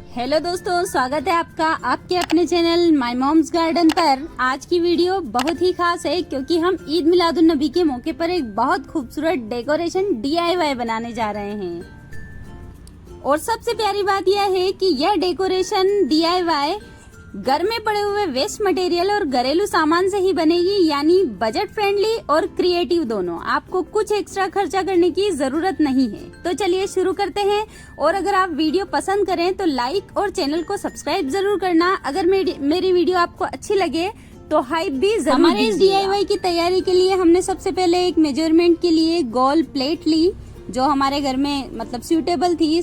Hello दोस्तों, स्वागत है आपका आपके अपने चैनल माय मॉम्स गार्डन पर। आज की वीडियो बहुत ही खास है क्योंकि हम ईद मिलादुन नबी के मौके पर एक बहुत खूबसूरत डेकोरेशन DIY बनाने जा रहे हैं। और सबसे प्यारी बात यह है कि यह डेकोरेशन DIY घर में पड़े हुए वेस्ट मटेरियल और घरेलू सामान से ही बनेगी, यानी बजट फ्रेंडली और क्रिएटिव दोनों। आपको कुछ एक्स्ट्रा खर्चा करने की जरूरत नहीं है। तो चलिए शुरू करते हैं। और अगर आप वीडियो पसंद करें तो लाइक और चैनल को सब्सक्राइब जरूर करना। अगर मेरी वीडियो आपको अच्छी लगे तो हाइप भी जरूर। हमारे इस DIY की तैयारी के लिए हमने सबसे पहले एक मेजरमेंट के लिए गोल प्लेट ली, जो हमारे घर में मतलब सूटेबल थी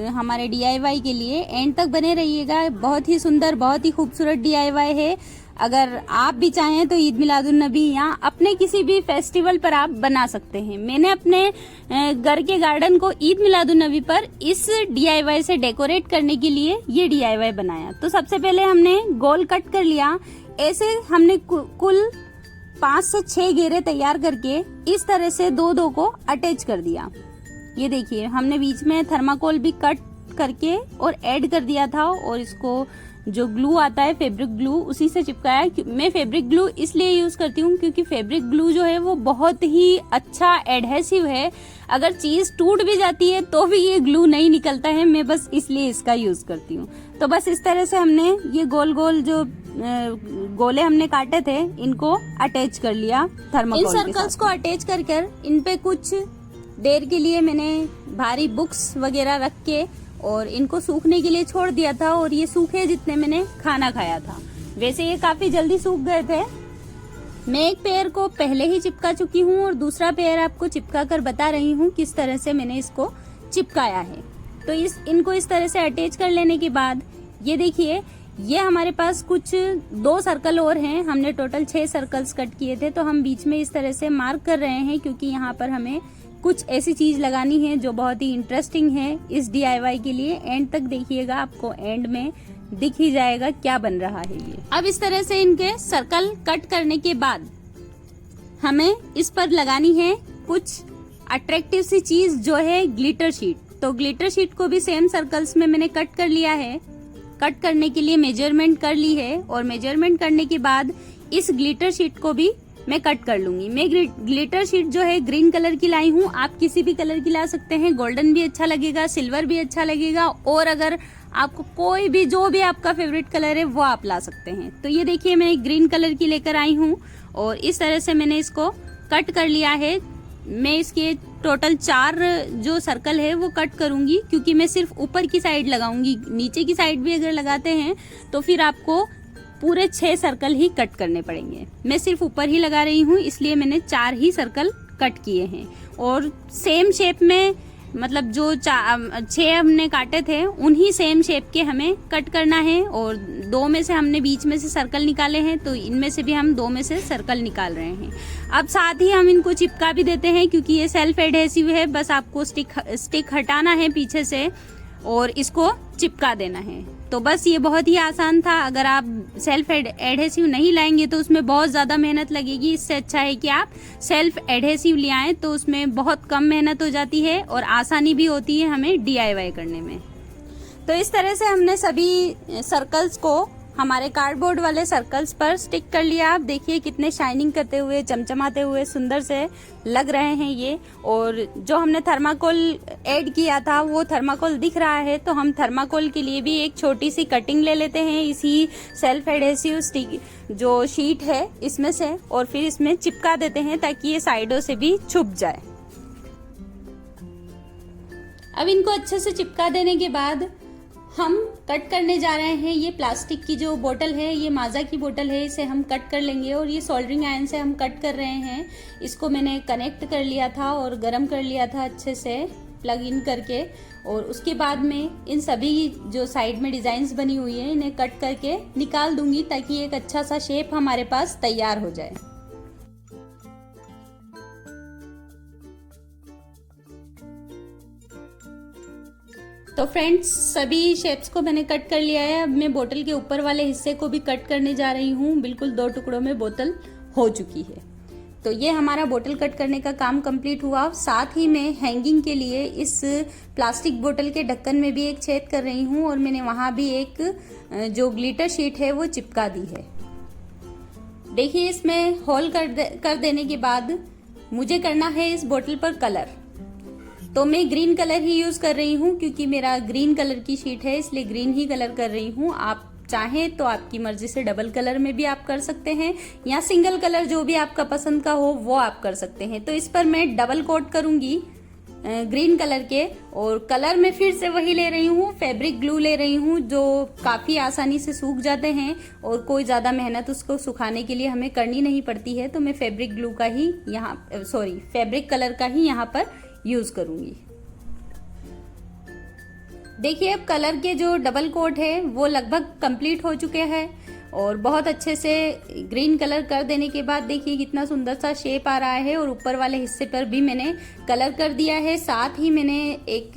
हमारे DIY के लिए। एंड तक बने रहिएगा, बहुत ही सुंदर, बहुत ही खूबसूरत DIY है। अगर आप भी चाहें तो ईद मिलादुन नबी या अपने किसी भी फेस्टिवल पर आप बना सकते हैं। मैंने अपने घर के गार्डन को ईद मिलादुन नबी पर इस DIY से डेकोरेट करने के लिए ये DIY बनाया। तो सबसे पहले हमने गोल कट कर लिया। ऐसे हमने कुल 5 से 6 घेरे तैयार करके इस तरह से दो को अटैच कर दिया। ये देखिए, हमने बीच में थर्माकोल भी कट करके और ऐड कर दिया था। और इसको जो ग्लू आता है, फैब्रिक ग्लू, उसी से चिपकाया। मैं फैब्रिक ग्लू इसलिए यूज करती हूँ क्योंकि फैब्रिक ग्लू जो है वो बहुत ही अच्छा एडहेसिव है। अगर चीज टूट भी जाती है तो भी ये ग्लू नहीं निकलता है। मैं बस इसलिए इसका यूज करती हूँ। तो बस इस तरह से हमने ये गोल गोल जो गोले हमने काटे थे इनको अटैच कर लिया थर्माकोल। इन सर्कल्स को अटैच कर इन पे कुछ देर के लिए मैंने भारी बुक्स वगैरह रख के और इनको सूखने के लिए छोड़ दिया था। और ये सूखे जितने मैंने खाना खाया था। वैसे ये काफी जल्दी सूख गए थे। मैं एक पेयर को पहले ही चिपका चुकी हूँ और दूसरा पेयर आपको चिपका कर बता रही हूँ किस तरह से मैंने इसको चिपकाया है। तो इनको इस तरह से अटैच कर लेने के बाद ये देखिए, ये हमारे पास कुछ 2 सर्कल और हैं। हमने टोटल 6 सर्कल्स कट किए थे। तो हम बीच में इस तरह से मार्क कर रहे हैं क्योंकि यहाँ पर हमें कुछ ऐसी चीज लगानी है जो बहुत ही इंटरेस्टिंग है इस DIY के लिए। एंड तक देखिएगा, आपको एंड में दिख ही जाएगा क्या बन रहा है ये। अब इस तरह से इनके सर्कल कट करने के बाद हमें इस पर लगानी है कुछ अट्रैक्टिव सी चीज, जो है ग्लिटर शीट। तो ग्लिटर शीट को भी सेम सर्कल्स में मैंने कट कर लिया है। कट करने के लिए मेजरमेंट कर ली है और मेजरमेंट करने के बाद इस ग्लिटर शीट को भी मैं कट कर लूंगी। मैं ग्लिटर शीट जो है ग्रीन कलर की लाई हूँ। आप किसी भी कलर की ला सकते हैं। गोल्डन भी अच्छा लगेगा, सिल्वर भी अच्छा लगेगा। और अगर आपको कोई भी, जो भी आपका फेवरेट कलर है वो आप ला सकते हैं। तो ये देखिए, मैं एक ग्रीन कलर की लेकर आई हूँ और इस तरह से मैंने इसको कट कर लिया है। मैं इसके टोटल 4 जो सर्कल है वो कट करूंगी क्योंकि मैं सिर्फ ऊपर की साइड लगाऊंगी। नीचे की साइड भी अगर लगाते हैं तो फिर आपको पूरे 6 सर्कल ही कट करने पड़ेंगे। मैं सिर्फ ऊपर ही लगा रही हूँ, इसलिए मैंने 4 ही सर्कल कट किए हैं। और सेम शेप में, मतलब जो 6 हमने काटे थे उन्हीं सेम शेप के हमें कट करना है। और 2 में से हमने बीच में से सर्कल निकाले हैं, तो इनमें से भी हम 2 में से सर्कल निकाल रहे हैं। अब साथ ही हम इनको चिपका भी देते हैं क्योंकि ये सेल्फ एडहेसिव है। बस आपको स्टिक हटाना है पीछे से और इसको चिपका देना है। तो बस ये बहुत ही आसान था। अगर आप सेल्फ एडहेसिव नहीं लाएंगे तो उसमें बहुत ज्यादा मेहनत लगेगी। इससे अच्छा है कि आप सेल्फ एडहेसिव ले आएं, तो उसमें बहुत कम मेहनत हो जाती है और आसानी भी होती है हमें DIY करने में। तो इस तरह से हमने सभी सर्कल्स को हमारे कार्डबोर्ड वाले सर्कल्स पर स्टिक कर लिया। आप देखिए कितने शाइनिंग करते हुए, चमचमाते हुए सुंदर से लग रहे हैं ये। और जो हमने थर्माकोल ऐड किया था वो थर्माकोल दिख रहा है, तो हम थर्माकोल के लिए भी एक छोटी सी कटिंग ले लेते हैं इसी सेल्फ एडहेसिव स्टिक जो शीट है इसमें से, और फिर इसमें चिपका देते हैं ताकि ये साइडों से भी छुप जाए। अब इनको अच्छे से चिपका देने के बाद हम कट करने जा रहे हैं। ये प्लास्टिक की जो बोतल है, ये माजा की बोतल है, इसे हम कट कर लेंगे। और ये सोल्डरिंग आयरन से हम कट कर रहे हैं। इसको मैंने कनेक्ट कर लिया था और गर्म कर लिया था अच्छे से प्लग इन करके। और उसके बाद में इन सभी जो साइड में डिजाइन्स बनी हुई है इन्हें कट करके निकाल दूंगी ताकि एक अच्छा सा शेप हमारे पास तैयार हो जाए। तो फ्रेंड्स, सभी शेप्स को मैंने कट कर लिया है। अब मैं बोतल के ऊपर वाले हिस्से को भी कट करने जा रही हूँ। बिल्कुल 2 टुकड़ों में बोतल हो चुकी है। तो ये हमारा बोतल कट करने का काम कंप्लीट हुआ। साथ ही मैं हैंगिंग के लिए इस प्लास्टिक बोतल के ढक्कन में भी एक छेद कर रही हूँ और मैंने वहाँ भी एक जो ग्लिटर शीट है वो चिपका दी है। देखिए इसमें होल कर देने के बाद मुझे करना है इस बोतल पर कलर। तो मैं ग्रीन कलर ही यूज कर रही हूँ क्योंकि मेरा ग्रीन कलर की शीट है, इसलिए ग्रीन ही कलर कर रही हूँ। आप चाहें तो आपकी मर्जी से डबल कलर में भी आप कर सकते हैं या सिंगल कलर जो भी आपका पसंद का हो वो आप कर सकते हैं। तो इस पर मैं डबल कोट करूंगी ग्रीन कलर के, और कलर में फिर से वही ले रही हूँ, फैब्रिक ग्लू ले रही हूँ जो काफी आसानी से सूख जाते हैं और कोई ज्यादा मेहनत उसको सुखाने के लिए हमें करनी नहीं पड़ती है। तो मैं फैब्रिक ग्लू का ही फैब्रिक कलर का ही यहाँ पर यूज करूंगी। देखिए अब कलर के जो डबल कोट है वो लगभग कंप्लीट हो चुके हैं और बहुत अच्छे से ग्रीन कलर कर देने के बाद देखिए कितना सुंदर सा शेप आ रहा है। और ऊपर वाले हिस्से पर भी मैंने कलर कर दिया है। साथ ही मैंने एक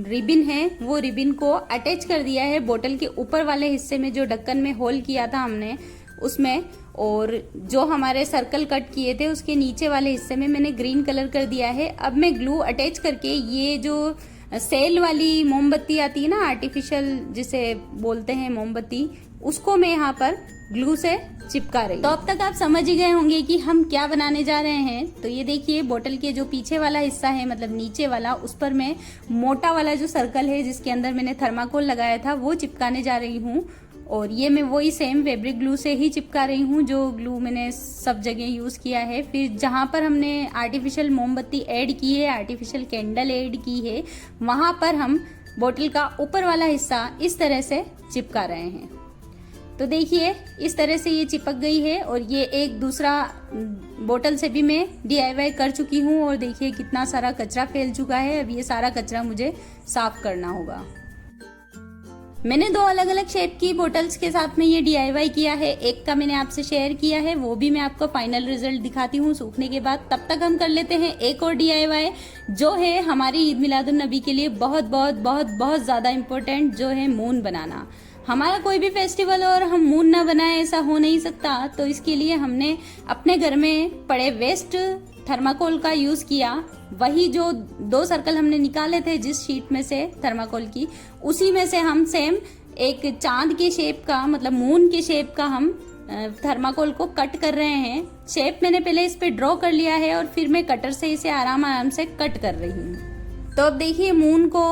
रिबिन है वो रिबिन को अटैच कर दिया है बोतल के ऊपर वाले हिस्से में, जो ढक्कन में होल किया था हमने उसमें, और जो हमारे सर्कल कट किए थे उसके नीचे वाले हिस्से में मैंने ग्रीन कलर कर दिया है। अब मैं ग्लू अटैच करके ये जो सेल वाली मोमबत्ती आती है ना, आर्टिफिशियल जिसे बोलते हैं मोमबत्ती, उसको मैं यहाँ पर ग्लू से चिपका रही हूँ। तो अब तक आप समझ ही गए होंगे कि हम क्या बनाने जा रहे हैं। तो ये देखिए बोतल के जो पीछे वाला हिस्सा है, मतलब नीचे वाला, उस पर मैं मोटा वाला जो सर्कल है जिसके अंदर मैंने थर्माकोल लगाया था वो चिपकाने जा रही हूँ। और ये मैं वही सेम फैब्रिक ग्लू से ही चिपका रही हूँ जो ग्लू मैंने सब जगह यूज किया है। फिर जहाँ पर हमने आर्टिफिशियल मोमबत्ती ऐड की है, आर्टिफिशियल कैंडल ऐड की है, वहां पर हम बोतल का ऊपर वाला हिस्सा इस तरह से चिपका रहे हैं। तो देखिए इस तरह से ये चिपक गई है। और ये एक दूसरा बोतल से भी मैं DIY कर चुकी हूँ और देखिए कितना सारा कचरा फैल चुका है। अब ये सारा कचरा मुझे साफ करना होगा। मैंने 2 अलग अलग शेप की बोटल्स के साथ में ये DIY किया है। एक का मैंने आपसे शेयर किया है, वो भी मैं आपको फाइनल रिजल्ट दिखाती हूँ सूखने के बाद। तब तक हम कर लेते हैं एक और DIY जो है हमारी ईद मिलादुन नबी के लिए बहुत बहुत बहुत बहुत ज्यादा इम्पोर्टेंट, जो है मून बनाना। हमारा कोई भी फेस्टिवल और हम मून ना बनाए ऐसा हो नहीं सकता। तो इसके लिए हमने अपने घर में पड़े वेस्ट थर्माकोल का यूज किया। वही जो 2 सर्कल हमने निकाले थे जिस शीट में से थर्माकोल की, उसी में से हम सेम एक चांद के शेप का, मतलब मून के शेप का हम थर्माकोल को कट कर रहे हैं। शेप मैंने पहले इस पे ड्रॉ कर लिया है और फिर मैं कटर से इसे आराम आराम से कट कर रही हूँ। तो अब देखिए मून को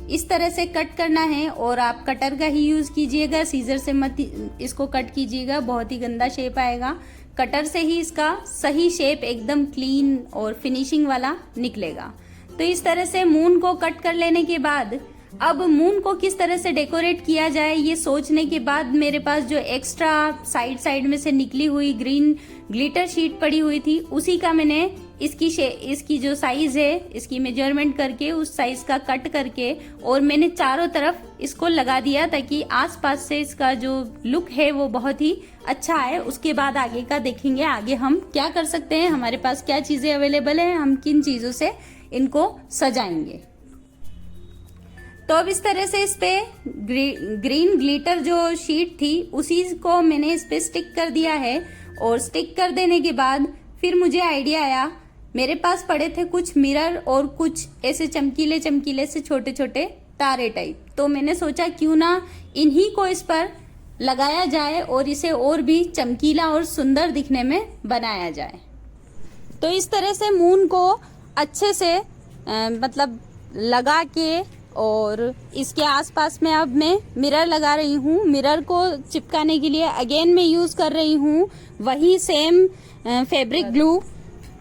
इस तरह से कट करना है और आप कटर का ही यूज कीजिएगा, सीजर से मत इसको कट कीजिएगा, बहुत ही गंदा शेप आएगा। कटर से ही इसका सही शेप एकदम क्लीन और फिनिशिंग वाला निकलेगा। तो इस तरह से मून को कट कर लेने के बाद अब मून को किस तरह से डेकोरेट किया जाए ये सोचने के बाद मेरे पास जो एक्स्ट्रा साइड में से निकली हुई ग्रीन ग्लिटर शीट पड़ी हुई थी, उसी का मैंने इसकी जो साइज है इसकी मेजरमेंट करके उस साइज का कट करके और मैंने चारों तरफ इसको लगा दिया ताकि आसपास से इसका जो लुक है वो बहुत ही अच्छा है। उसके बाद आगे का देखेंगे, आगे हम क्या कर सकते हैं, हमारे पास क्या चीजें अवेलेबल है, हम किन चीजों से इनको सजाएंगे। तो अब इस तरह से इस पे ग्रीन ग्लिटर जो शीट थी उसी को मैंने इस पे स्टिक कर दिया है। और स्टिक कर देने के बाद फिर मुझे आइडिया आया, मेरे पास पड़े थे कुछ मिरर और कुछ ऐसे चमकीले चमकीले से छोटे छोटे तारे टाइप। तो मैंने सोचा क्यों ना इन्हीं को इस पर लगाया जाए और इसे और भी चमकीला और सुंदर दिखने में बनाया जाए। तो इस तरह से मून को अच्छे से मतलब लगा के और इसके आसपास में अब मैं मिरर लगा रही हूँ। मिरर को चिपकाने के लिए अगेन मैं यूज कर रही हूँ वही सेम फैब्रिक ग्लू।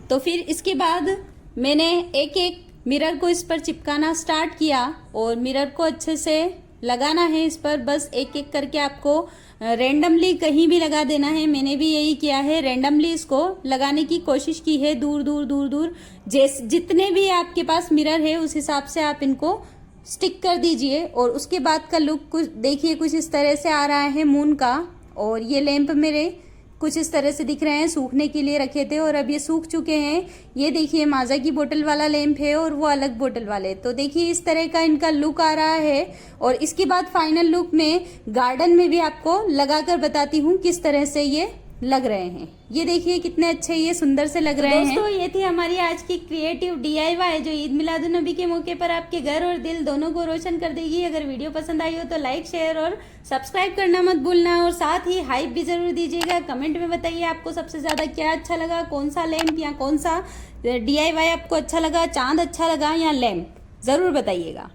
तो फिर इसके बाद मैंने एक एक मिरर को इस पर चिपकाना स्टार्ट किया और मिरर को अच्छे से लगाना है इस पर। बस एक एक करके आपको रेंडमली कहीं भी लगा देना है। मैंने भी यही किया है, रेंडमली इसको लगाने की कोशिश की है, दूर दूर दूर दूर। जितने भी आपके पास मिरर है उस हिसाब से आप इनको स्टिक कर दीजिए। और उसके बाद का लुक कुछ देखिए, कुछ इस तरह से आ रहा है मून का। और ये लैंप मेरे कुछ इस तरह से दिख रहे हैं, सूखने के लिए रखे थे और अब ये सूख चुके हैं। ये देखिए माजा की बोतल वाला लैंप है और वो अलग बोतल वाले। तो देखिए इस तरह का इनका लुक आ रहा है। और इसके बाद फाइनल लुक में गार्डन में भी आपको लगाकर बताती हूँ किस तरह से ये लग रहे हैं। ये देखिए कितने अच्छे ये सुंदर से लग रहे हैं। दोस्तों ये थी हमारी आज की क्रिएटिव DIY जो ईद मिलादुन नबी के मौके पर आपके घर और दिल दोनों को रोशन कर देगी। अगर वीडियो पसंद आई हो तो लाइक, शेयर और सब्सक्राइब करना मत भूलना, और साथ ही हाइप भी जरूर दीजिएगा। कमेंट में बताइए आपको सबसे ज्यादा क्या अच्छा लगा, कौन सा लैंप या कौन सा DIY आपको अच्छा लगा, चांद अच्छा लगा या लैंप, जरूर बताइएगा।